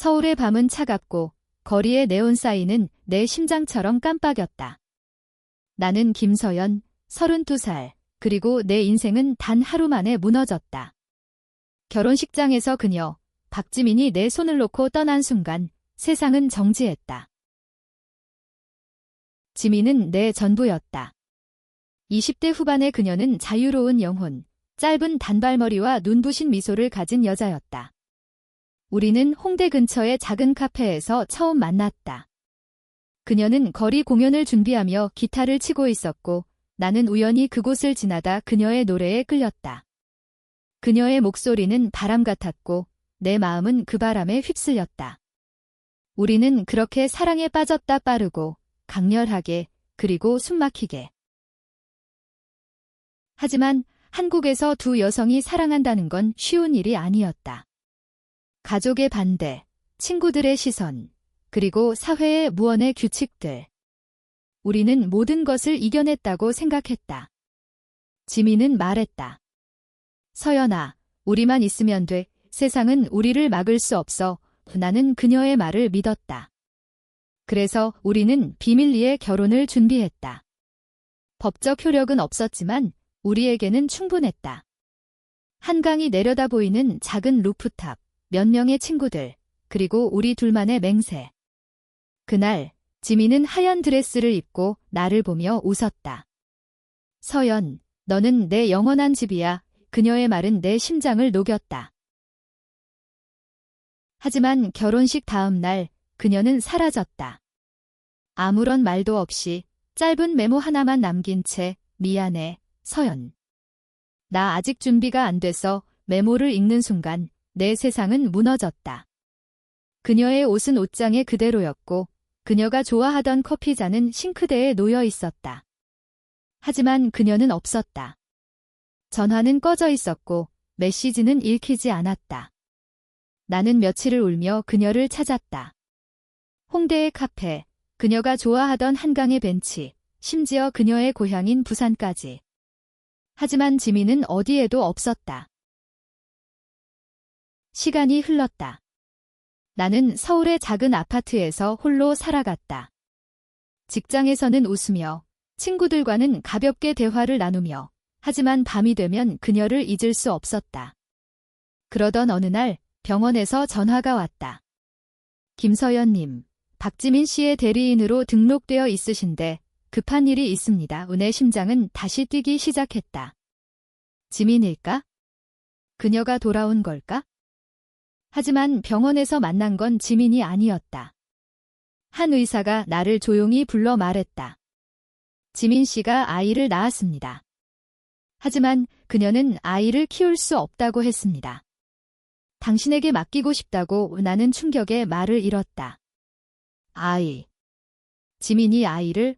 서울의 밤은 차갑고 거리의 네온 사인은 내 심장처럼 깜빡였다. 나는 김서연, 32살, 그리고 내 인생은 단 하루 만에 무너졌다. 결혼식장에서 그녀, 박지민이 내 손을 놓고 떠난 순간 세상은 정지했다. 지민은 내 전부였다. 20대 후반의 그녀는 자유로운 영혼, 짧은 단발머리와 눈부신 미소를 가진 여자였다. 우리는 홍대 근처의 작은 카페에서 처음 만났다. 그녀는 거리 공연을 준비하며 기타를 치고 있었고 나는 우연히 그곳을 지나다 그녀의 노래에 끌렸다. 그녀의 목소리는 바람 같았고 내 마음은 그 바람에 휩쓸렸다. 우리는 그렇게 사랑에 빠졌다. 빠르고 강렬하게 그리고 숨막히게. 하지만 한국에서 두 여성이 사랑한다는 건 쉬운 일이 아니었다. 가족의 반대, 친구들의 시선, 그리고 사회의 무언의 규칙들. 우리는 모든 것을 이겨냈다고 생각했다. 지민은 말했다. 서연아, 우리만 있으면 돼. 세상은 우리를 막을 수 없어. 나는 그녀의 말을 믿었다. 그래서 우리는 비밀리에 결혼을 준비했다. 법적 효력은 없었지만 우리에게는 충분했다. 한강이 내려다 보이는 작은 루프탑, 몇 명의 친구들, 그리고 우리 둘만의 맹세. 그날 지민은 하얀 드레스를 입고 나를 보며 웃었다. 서연, 너는 내 영원한 집이야. 그녀의 말은 내 심장을 녹였다. 하지만 결혼식 다음 날 그녀는 사라졌다. 아무런 말도 없이 짧은 메모 하나만 남긴 채 미안해, 서연. 나 아직 준비가 안 돼서 메모를 읽는 순간 내 세상은 무너졌다. 그녀의 옷은 옷장에 그대로였고 그녀가 좋아하던 커피잔은 싱크대에 놓여 있었다. 하지만 그녀는 없었다. 전화는 꺼져 있었고 메시지는 읽히지 않았다. 나는 며칠을 울며 그녀를 찾았다. 홍대의 카페, 그녀가 좋아하던 한강의 벤치, 심지어 그녀의 고향인 부산까지. 하지만 지민은 어디에도 없었다. 시간이 흘렀다. 나는 서울의 작은 아파트에서 홀로 살아갔다. 직장에서는 웃으며, 친구들과는 가볍게 대화를 나누며, 하지만 밤이 되면 그녀를 잊을 수 없었다. 그러던 어느 날 병원에서 전화가 왔다. 김서연님, 박지민 씨의 대리인으로 등록되어 있으신데 급한 일이 있습니다. 내 심장은 다시 뛰기 시작했다. 지민일까? 그녀가 돌아온 걸까? 하지만 병원에서 만난 건 지민이 아니었다. 한 의사가 나를 조용히 불러 말했다. 지민 씨가 아이를 낳았습니다. 하지만 그녀는 아이를 키울 수 없다고 했습니다. 당신에게 맡기고 싶다고. 나는 충격에 말을 잃었다. 아이. 지민이 아이를?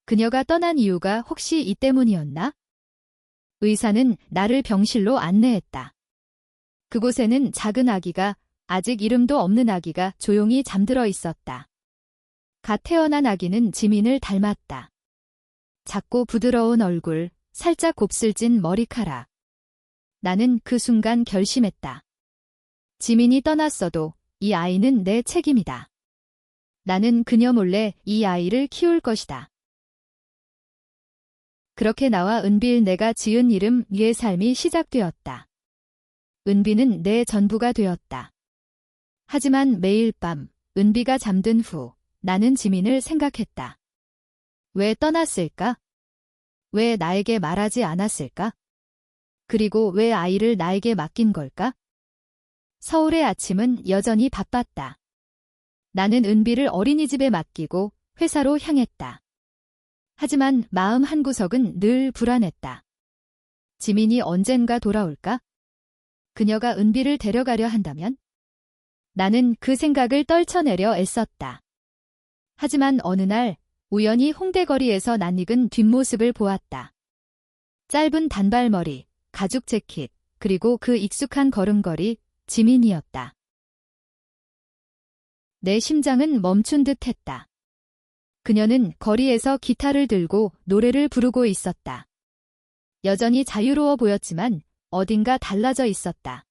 그녀가 떠난 이유가 혹시 이 때문이었나? 의사는 나를 병실로 안내했다. 그곳에는 작은 아기가, 아직 이름도 없는 아기가 조용히 잠들어 있었다. 갓 태어난 아기는 지민을 닮았다. 작고 부드러운 얼굴, 살짝 곱슬진 머리카락. 나는 그 순간 결심했다. 지민이 떠났어도 이 아이는 내 책임이다. 나는 그녀 몰래 이 아이를 키울 것이다. 그렇게 나와 은비일 내가 지은 이름 위의 삶이 시작되었다. 은비는 내 전부가 되었다. 하지만 매일 밤 은비가 잠든 후 나는 지민을 생각했다. 왜 떠났을까? 왜 나에게 말하지 않았을까? 그리고 왜 아이를 나에게 맡긴 걸까? 서울의 아침은 여전히 바빴다. 나는 은비를 어린이집에 맡기고 회사로 향했다. 하지만 마음 한구석은 늘 불안했다. 지민이 언젠가 돌아올까? 그녀가 은비를 데려가려 한다면? 나는 그 생각을 떨쳐내려 애썼다. 하지만 어느 날 우연히 홍대거리에서 낯익은 뒷모습을 보았다. 짧은 단발머리, 가죽 재킷, 그리고 그 익숙한 걸음걸이, 지민이었다. 내 심장은 멈춘 듯 했다. 그녀는 거리에서 기타를 들고 노래를 부르고 있었다. 여전히 자유로워 보였지만 어딘가 달라져 있었다.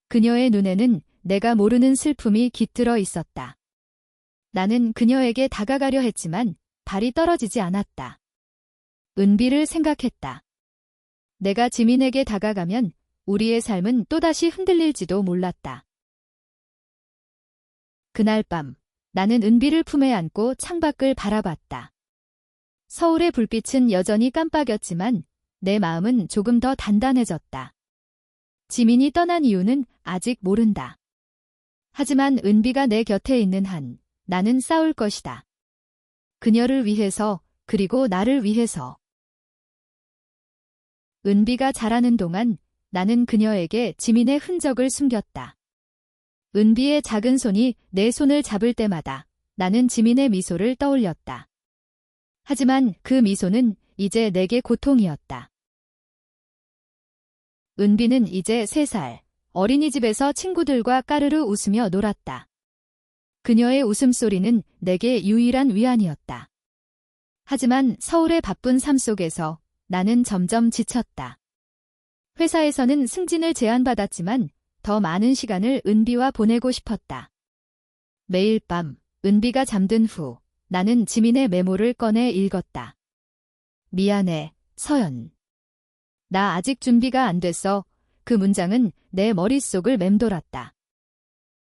그녀의 눈에는 내가 모르는 슬픔이 깃들어 있었다. 나는 그녀에게 다가가려 했지만 발이 떨어지지 않았다. 은비를 생각했다. 내가 지민에게 다가가면 우리의 삶은 또다시 흔들릴지도 몰랐다. 그날 밤, 나는 은비를 품에 안고 창밖을 바라봤다. 서울의 불빛은 여전히 깜빡였지만 내 마음은 조금 더 단단해졌다. 지민이 떠난 이유는 아직 모른다. 하지만 은비가 내 곁에 있는 한 나는 싸울 것이다. 그녀를 위해서, 그리고 나를 위해서. 은비가 자라는 동안 나는 그녀에게 지민의 흔적을 숨겼다. 은비의 작은 손이 내 손을 잡을 때마다 나는 지민의 미소를 떠올렸다. 하지만 그 미소는 이제 내게 고통이었다. 은비는 이제 3살, 어린이집에서 친구들과 까르르 웃으며 놀았다. 그녀의 웃음소리는 내게 유일한 위안이었다. 하지만 서울의 바쁜 삶 속에서 나는 점점 지쳤다. 회사에서는 승진을 제안받았지만 더 많은 시간을 은비와 보내고 싶었다. 매일 밤 은비가 잠든 후 나는 지민의 메모를 꺼내 읽었다. 미안해, 서연. 나 아직 준비가 안 됐어. 그 문장은 내 머릿속을 맴돌았다.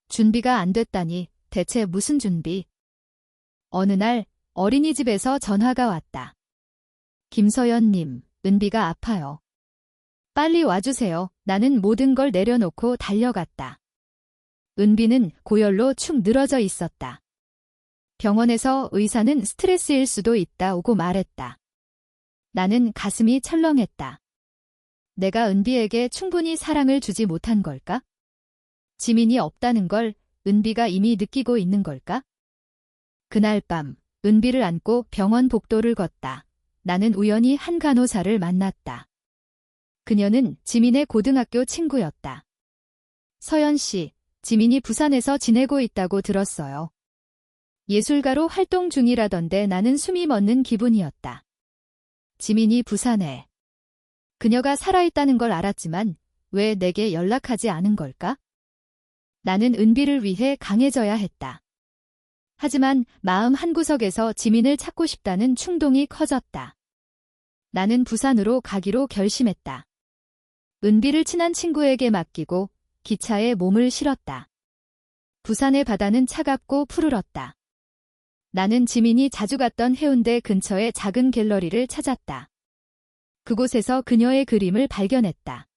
준비가 안 됐다니 대체 무슨 준비? 어느 날 어린이집에서 전화가 왔다. 김서연님, 은비가 아파요. 빨리 와주세요. 나는 모든 걸 내려놓고 달려갔다. 은비는 고열로 축 늘어져 있었다. 병원에서 의사는 스트레스일 수도 있다고 말했다. 나는 가슴이 철렁했다. 내가 은비에게 충분히 사랑을 주지 못한 걸까? 지민이 없다는 걸 은비가 이미 느끼고 있는 걸까? 그날 밤 은비를 안고 병원 복도를 걷다. 나는 우연히 한 간호사를 만났다. 그녀는 지민의 고등학교 친구였다. 서연 씨, 지민이 부산에서 지내고 있다고 들었어요. 예술가로 활동 중이라던데. 나는 숨이 멎는 기분이었다. 지민이 부산에. 그녀가 살아있다는 걸 알았지만 왜 내게 연락하지 않은 걸까? 나는 은비를 위해 강해져야 했다. 하지만 마음 한구석에서 지민을 찾고 싶다는 충동이 커졌다. 나는 부산으로 가기로 결심했다. 은비를 친한 친구에게 맡기고 기차에 몸을 실었다. 부산의 바다는 차갑고 푸르렀다. 나는 지민이 자주 갔던 해운대 근처의 작은 갤러리를 찾았다. 그곳에서 그녀의 그림을 발견했다.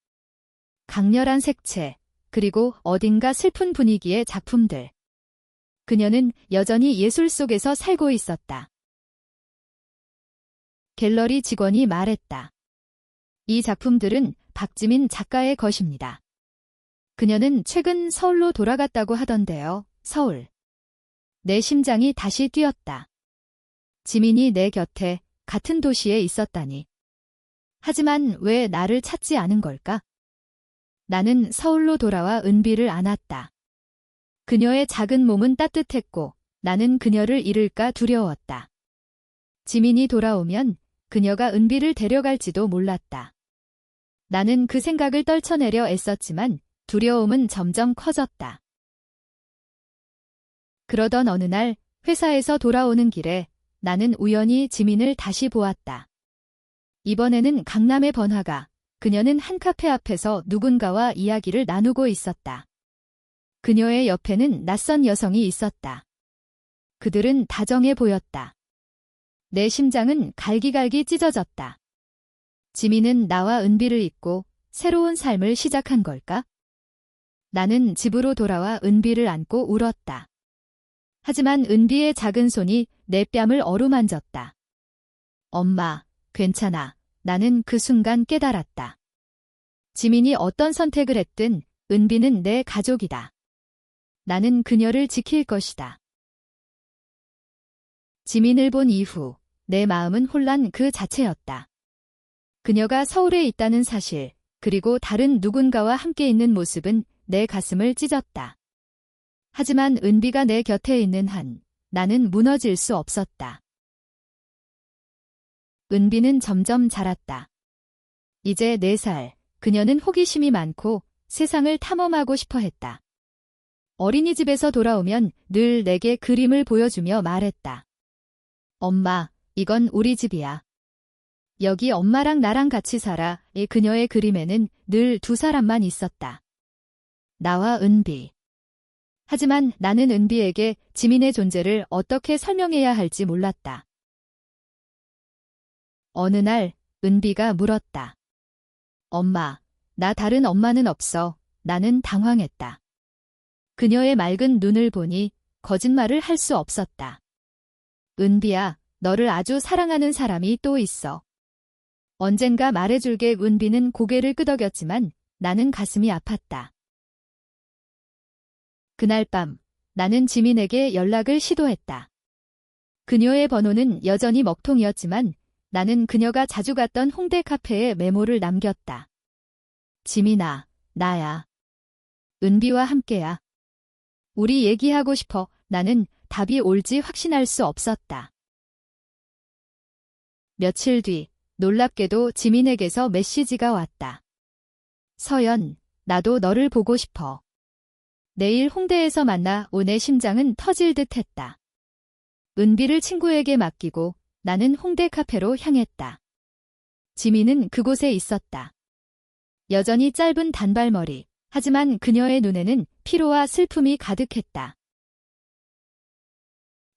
강렬한 색채, 그리고 어딘가 슬픈 분위기의 작품들. 그녀는 여전히 예술 속에서 살고 있었다. 갤러리 직원이 말했다. 이 작품들은 박지민 작가의 것입니다. 그녀는 최근 서울로 돌아갔다고 하던데요. 서울. 내 심장이 다시 뛰었다. 지민이 내 곁에 같은 도시에 있었다니. 하지만 왜 나를 찾지 않은 걸까? 나는 서울로 돌아와 은비를 안았다. 그녀의 작은 몸은 따뜻했고 나는 그녀를 잃을까 두려웠다. 지민이 돌아오면 그녀가 은비를 데려갈지도 몰랐다. 나는 그 생각을 떨쳐내려 애썼지만 두려움은 점점 커졌다. 그러던 어느 날 회사에서 돌아오는 길에 나는 우연히 지민을 다시 보았다. 이번에는 강남의 번화가. 그녀는 한 카페 앞에서 누군가와 이야기를 나누고 있었다. 그녀의 옆에는 낯선 여성이 있었다. 그들은 다정해 보였다. 내 심장은 갈기갈기 찢어졌다. 지민은 나와 은비를 잊고 새로운 삶을 시작한 걸까? 나는 집으로 돌아와 은비를 안고 울었다. 하지만 은비의 작은 손이 내 뺨을 어루만졌다. 엄마, 괜찮아. 나는 그 순간 깨달았다. 지민이 어떤 선택을 했든 은비는 내 가족이다. 나는 그녀를 지킬 것이다. 지민을 본 이후 내 마음은 혼란 그 자체였다. 그녀가 서울에 있다는 사실, 그리고 다른 누군가와 함께 있는 모습은 내 가슴을 찢었다. 하지만 은비가 내 곁에 있는 한 나는 무너질 수 없었다. 은비는 점점 자랐다. 이제 4살, 그녀는 호기심이 많고 세상을 탐험하고 싶어 했다. 어린이집에서 돌아오면 늘 내게 그림을 보여주며 말했다. 엄마, 이건 우리 집이야. 여기 엄마랑 나랑 같이 살아. 그녀의 그림에는 늘 두 사람만 있었다. 나와 은비. 하지만 나는 은비에게 지민의 존재를 어떻게 설명해야 할지 몰랐다. 어느 날 은비가 물었다. 엄마, 나 다른 엄마는 없어. 나는 당황했다. 그녀의 맑은 눈을 보니 거짓말을 할 수 없었다. 은비야, 너를 아주 사랑하는 사람이 또 있어. 언젠가 말해줄게. 은비는 고개를 끄덕였지만 나는 가슴이 아팠다. 그날 밤 나는 지민에게 연락을 시도했다. 그녀의 번호는 여전히 먹통이었지만 나는 그녀가 자주 갔던 홍대 카페에 메모를 남겼다. 지민아, 나야. 은비와 함께야. 우리 얘기하고 싶어. 나는 답이 올지 확신할 수 없었다. 며칠 뒤 놀랍게도 지민에게서 메시지가 왔다. 서연, 나도 너를 보고 싶어. 내일 홍대에서 만나. 내 심장은 터질 듯 했다. 은비를 친구에게 맡기고 나는 홍대 카페로 향했다. 지민은 그곳에 있었다. 여전히 짧은 단발머리. 하지만 그녀의 눈에는 피로와 슬픔이 가득했다.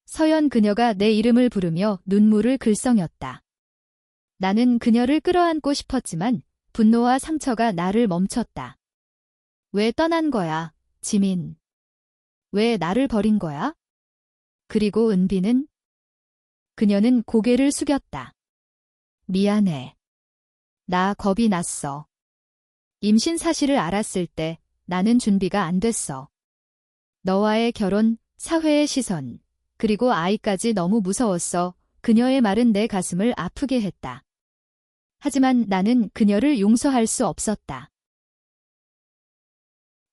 서연. 그녀가 내 이름을 부르며 눈물을 글썽였다. 나는 그녀를 끌어안고 싶었지만 분노와 상처가 나를 멈췄다. 왜 떠난 거야, 지민? 왜 나를 버린 거야? 그리고 은비는? 그녀는 고개를 숙였다. 미안해. 나 겁이 났어. 임신 사실을 알았을 때 나는 준비가 안 됐어. 너와의 결혼, 사회의 시선, 그리고 아이까지 너무 무서웠어. 그녀의 말은 내 가슴을 아프게 했다. 하지만 나는 그녀를 용서할 수 없었다.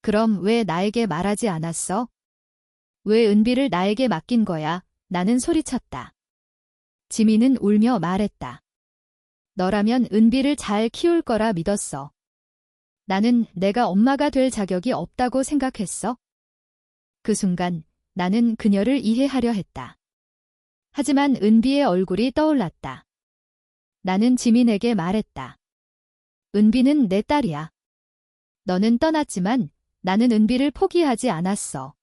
그럼 왜 나에게 말하지 않았어? 왜 은비를 나에게 맡긴 거야? 나는 소리쳤다. 지민은 울며 말했다. 너라면 은비를 잘 키울 거라 믿었어. 나는 내가 엄마가 될 자격이 없다고 생각했어. 그 순간 나는 그녀를 이해하려 했다. 하지만 은비의 얼굴이 떠올랐다. 나는 지민에게 말했다. 은비는 내 딸이야. 너는 떠났지만 나는 은비를 포기하지 않았어.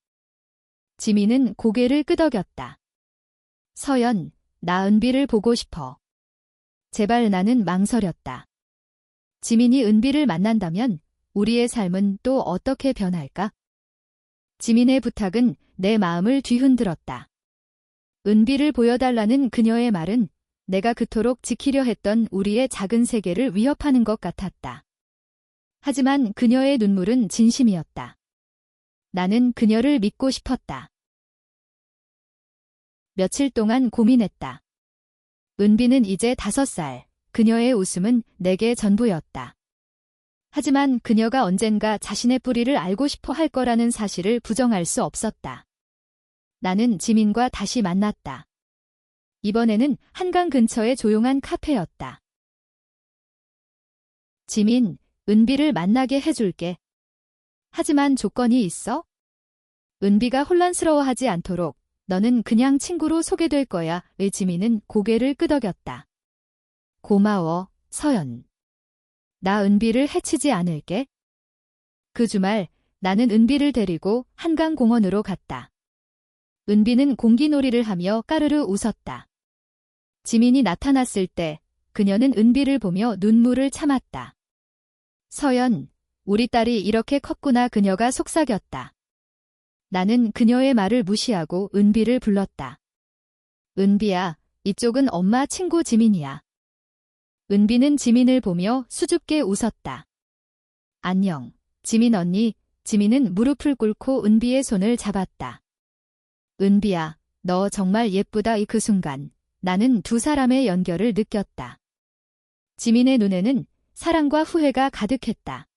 지민은 고개를 끄덕였다. 서연, 나 은비를 보고 싶어. 제발. 나는 망설였다. 지민이 은비를 만난다면 우리의 삶은 또 어떻게 변할까? 지민의 부탁은 내 마음을 뒤흔들었다. 은비를 보여달라는 그녀의 말은 내가 그토록 지키려 했던 우리의 작은 세계를 위협하는 것 같았다. 하지만 그녀의 눈물은 진심이었다. 나는 그녀를 믿고 싶었다. 며칠 동안 고민했다. 은비는 이제 5살. 그녀의 웃음은 내게 전부였다. 하지만 그녀가 언젠가 자신의 뿌리를 알고 싶어 할 거라는 사실을 부정할 수 없었다. 나는 지민과 다시 만났다. 이번에는 한강 근처의 조용한 카페였다. 지민, 은비를 만나게 해줄게. 하지만 조건이 있어? 은비가 혼란스러워하지 않도록 너는 그냥 친구로 소개될 거야. 지민은 고개를 끄덕였다. 고마워, 서연. 나 은비를 해치지 않을게. 그 주말 나는 은비를 데리고 한강공원으로 갔다. 은비는 공기놀이를 하며 까르르 웃었다. 지민이 나타났을 때 그녀는 은비를 보며 눈물을 참았다. 서연, 우리 딸이 이렇게 컸구나. 그녀가 속삭였다. 나는 그녀의 말을 무시하고 은비를 불렀다. 은비야, 이쪽은 엄마 친구 지민이야. 은비는 지민을 보며 수줍게 웃었다. 안녕, 지민 언니. 지민은 무릎을 꿇고 은비의 손을 잡았다. 은비야, 너 정말 예쁘다. 그 순간 나는 두 사람의 연결을 느꼈다. 지민의 눈에는 사랑과 후회가 가득했다.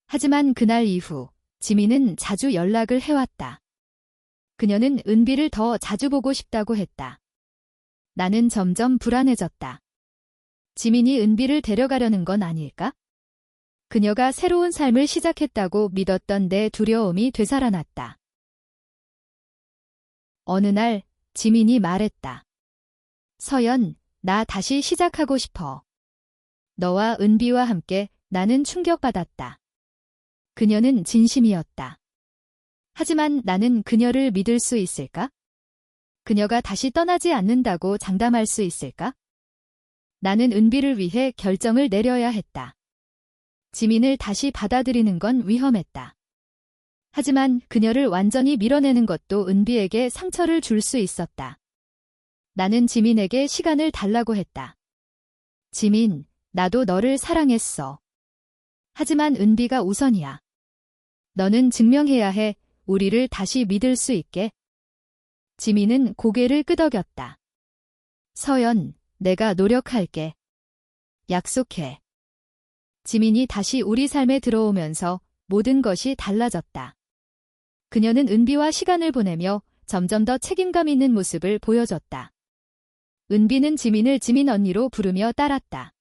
하지만 그날 이후 지민은 자주 연락을 해왔다. 그녀는 은비를 더 자주 보고 싶다고 했다. 나는 점점 불안해졌다. 지민이 은비를 데려가려는 건 아닐까? 그녀가 새로운 삶을 시작했다고 믿었던 내 두려움이 되살아났다. 어느 날 지민이 말했다. 서연, 나 다시 시작하고 싶어. 너와 은비와 함께 나는 충격받았다. 그녀는 진심이었다. 하지만 나는 그녀를 믿을 수 있을까? 그녀가 다시 떠나지 않는다고 장담할 수 있을까? 나는 은비를 위해 결정을 내려야 했다. 지민을 다시 받아들이는 건 위험했다. 하지만 그녀를 완전히 밀어내는 것도 은비에게 상처를 줄 수 있었다. 나는 지민에게 시간을 달라고 했다. 지민, 나도 너를 사랑했어. 하지만 은비가 우선이야. 너는 증명해야 해, 우리를 다시 믿을 수 있게. 지민은 고개를 끄덕였다. 서연, 내가 노력할게. 약속해. 지민이 다시 우리 삶에 들어오면서 모든 것이 달라졌다. 그녀는 은비와 시간을 보내며 점점 더 책임감 있는 모습을 보여줬다. 은비는 지민을 지민 언니로 부르며 따랐다.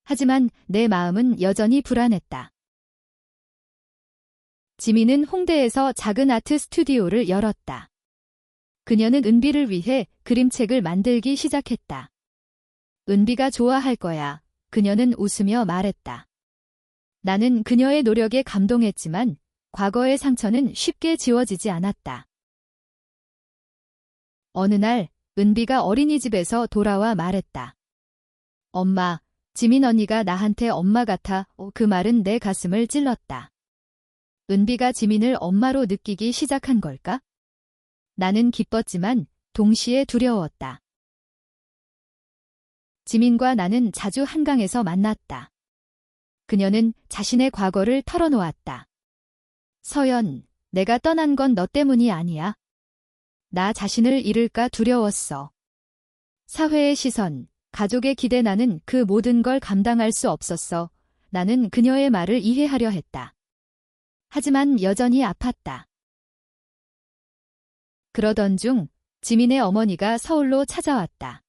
하지만 내 마음은 여전히 불안했다. 지민은 홍대에서 작은 아트 스튜디오를 열었다. 그녀는 은비를 위해 그림책을 만들기 시작했다. 은비가 좋아할 거야. 그녀는 웃으며 말했다. 나는 그녀의 노력에 감동했지만 과거의 상처는 쉽게 지워지지 않았다. 어느 날 은비가 어린이집에서 돌아와 말했다. 엄마, 지민 언니가 나한테 엄마 같아. 그 말은 내 가슴을 찔렀다. 은비가 지민을 엄마로 느끼기 시작한 걸까? 나는 기뻤지만 동시에 두려웠다. 지민과 나는 자주 한강에서 만났다. 그녀는 자신의 과거를 털어놓았다. 서연, 내가 떠난 건 너 때문이 아니야. 나 자신을 잃을까 두려웠어. 사회의 시선, 가족의 기대 나는 그 모든 걸 감당할 수 없었어. 나는 그녀의 말을 이해하려 했다. 하지만 여전히 아팠다. 그러던 중 지민의 어머니가 서울로 찾아왔다.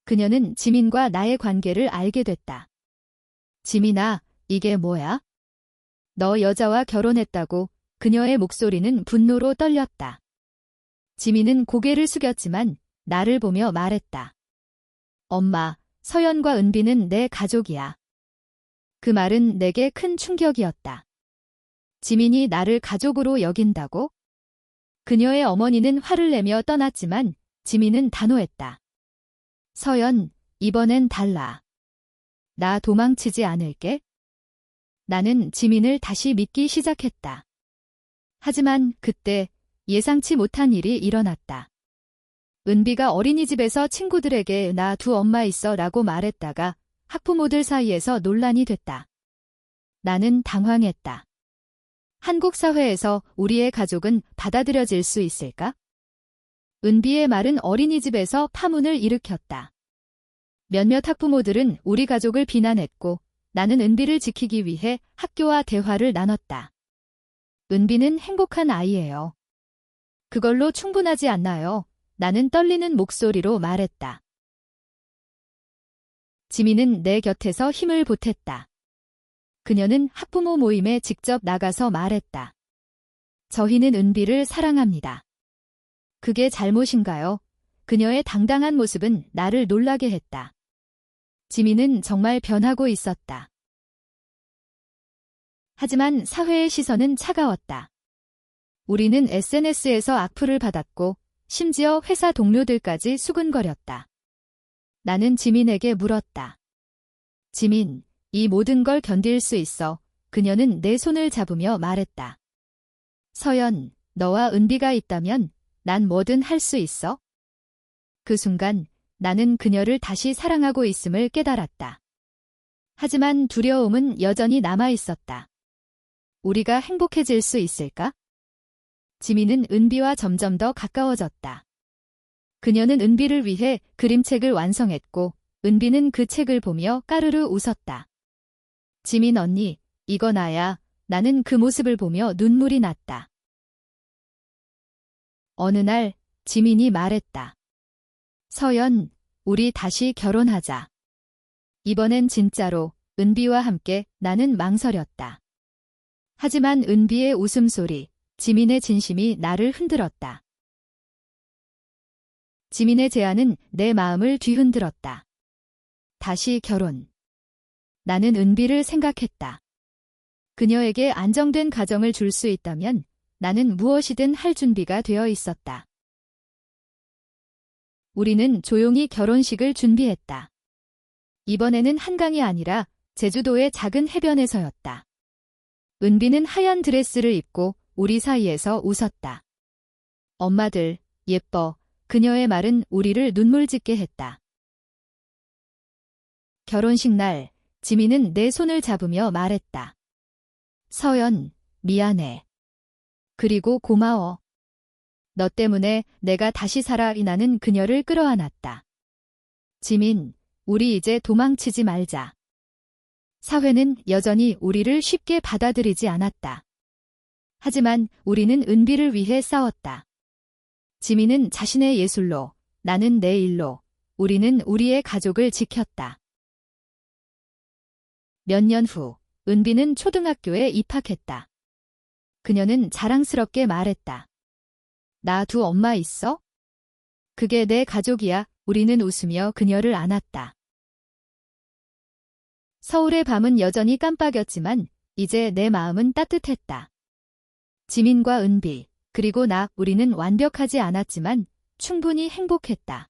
그녀는 지민과 나의 관계를 알게 됐다. 지민아, 이게 뭐야? 너 여자와 결혼했다고. 그녀의 목소리는 분노로 떨렸다. 지민은 고개를 숙였지만 나를 보며 말했다. 엄마, 서연과 은비는 내 가족이야. 그 말은 내게 큰 충격이었다. 지민이 나를 가족으로 여긴다고? 그녀의 어머니는 화를 내며 떠났지만 지민은 단호했다. 서연, 이번엔 달라. 나 도망치지 않을게. 나는 지민을 다시 믿기 시작했다. 하지만 그때 예상치 못한 일이 일어났다. 은비가 어린이집에서 친구들에게 나 두 엄마 있어 라고 말했다가 학부모들 사이에서 논란이 됐다. 나는 당황했다. 한국 사회에서 우리의 가족은 받아들여질 수 있을까? 은비의 말은 어린이집에서 파문을 일으켰다. 몇몇 학부모들은 우리 가족을 비난했고 나는 은비를 지키기 위해 학교와 대화를 나눴다. 은비는 행복한 아이예요. 그걸로 충분하지 않나요? 나는 떨리는 목소리로 말했다. 지민은 내 곁에서 힘을 보탰다. 그녀는 학부모 모임에 직접 나가서 말했다. 저희는 은비를 사랑합니다. 그게 잘못인가요? 그녀의 당당한 모습은 나를 놀라게 했다. 지민은 정말 변하고 있었다. 하지만 사회의 시선은 차가웠다. 우리는 SNS에서 악플을 받았고 심지어 회사 동료들까지 수근거렸다. 나는 지민에게 물었다. 지민, 이 모든 걸 견딜 수 있어. 그녀는 내 손을 잡으며 말했다. 서연, 너와 은비가 있다면 난 뭐든 할 수 있어? 그 순간 나는 그녀를 다시 사랑하고 있음을 깨달았다. 하지만 두려움은 여전히 남아 있었다. 우리가 행복해질 수 있을까? 지민은 은비와 점점 더 가까워졌다. 그녀는 은비를 위해 그림책을 완성했고 은비는 그 책을 보며 까르르 웃었다. 지민 언니, 이거 나야. 나는 그 모습을 보며 눈물이 났다. 어느 날 지민이 말했다. 서연, 우리 다시 결혼하자. 이번엔 진짜로 은비와 함께 나는 망설였다. 하지만 은비의 웃음소리, 지민의 진심이 나를 흔들었다. 지민의 제안은 내 마음을 뒤흔들었다. 다시 결혼. 나는 은비를 생각했다. 그녀에게 안정된 가정을 줄 수 있다면 나는 무엇이든 할 준비가 되어 있었다. 우리는 조용히 결혼식을 준비했다. 이번에는 한강이 아니라 제주도의 작은 해변에서였다. 은비는 하얀 드레스를 입고 우리 사이에서 웃었다. 엄마들, 예뻐. 그녀의 말은 우리를 눈물 짓게 했다. 결혼식 날, 지민은 내 손을 잡으며 말했다. 서연, 미안해. 그리고 고마워. 너 때문에 내가 다시 살아. 나는 그녀를 끌어안았다. 지민, 우리 이제 도망치지 말자. 사회는 여전히 우리를 쉽게 받아들이지 않았다. 하지만 우리는 은비를 위해 싸웠다. 지민은 자신의 예술로, 나는 내 일로, 우리는 우리의 가족을 지켰다. 몇 년 후, 은비는 초등학교에 입학했다. 그녀는 자랑스럽게 말했다. 나 두 엄마 있어? 그게 내 가족이야. 우리는 웃으며 그녀를 안았다. 서울의 밤은 여전히 깜빡였지만 이제 내 마음은 따뜻했다. 지민과 은비, 그리고 나, 우리는 완벽하지 않았지만 충분히 행복했다.